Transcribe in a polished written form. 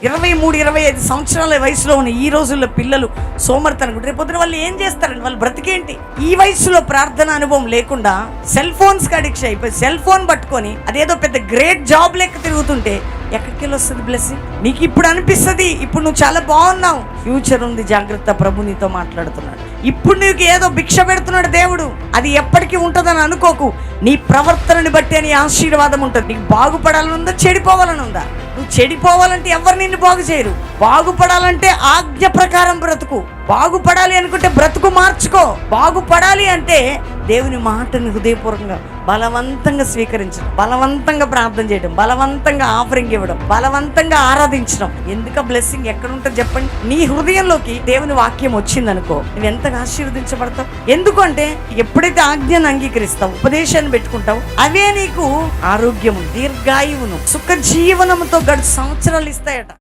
23, 25 సంవత్సరాల వయసులో ఉన్న ఈ రోజుల్లో పిల్లలు సోమర్తనం. రేపు పొద్దున వాళ్ళు ఏం చేస్తారండి? వాళ్ళు బ్రతికేంటి? ఈ వయసులో ప్రార్థన అనుభవం లేకుండా సెల్ ఫోన్స్ కి అడిక్షన్ అయిపోయి సెల్ ఫోన్ పట్టుకొని అదేదో పెద్ద గ్రేట్ జాబ్ లెక్క తిరుగుతుంటే ఎక్కడికి వెళ్ళి వస్తుంది బ్లెస్సింగ్? నీకు ఇప్పుడు అనిపిస్తుంది ఇప్పుడు నువ్వు చాలా బాగున్నావు, ఫ్యూచర్ ఉంది, జాగ్రత్త, ప్రభు నీతో మాట్లాడుతున్నాడు. ఇప్పుడు నీకు ఏదో భిక్ష పెడుతున్నాడు దేవుడు, అది ఎప్పటికీ ఉంటుందని అనుకోకు. నీ ప్రవర్తనని బట్టి నీ ఆశీర్వాదం ఉంటుంది. నీకు బాగుపడాలని ఉందా, చెడిపోవాలని ఉందా? నువ్వు చెడిపోవాలంటే ఎవరు నిన్ను బాగు చేయరు. బాగుపడాలంటే ఆజ్ఞ ప్రకారం బ్రతుకు. బాగుపడాలి అనుకుంటే బ్రతుకు మార్చుకో. బాగుపడాలి అంటే దేవుని మాటని హృదయపూర్వకంగా బలవంతంగా స్వీకరించడం, బలవంతంగా ప్రార్థన చేయడం, బలవంతంగా ఆఫరింగ్ ఇవ్వడం, బలవంతంగా ఆరాధించడం. ఎందుక బ్లెస్సింగ్ ఎక్కడ ఉంటుంది చెప్పండి? నీ హృదయంలోకి దేవుని వాక్యం వచ్చిందనుకో, నువ్వు ఎంతగా ఆశీర్వదించబడతావు. ఎందుకంటే ఎప్పుడైతే ఆజ్ఞను అంగీకరిస్తావు, ఉపదేశాన్ని పెట్టుకుంటావు, అవే నీకు ఆరోగ్యము, దీర్ఘాయువును, సుఖ జీవనముతో గడు సంవత్సరాలు ఇస్తాయట.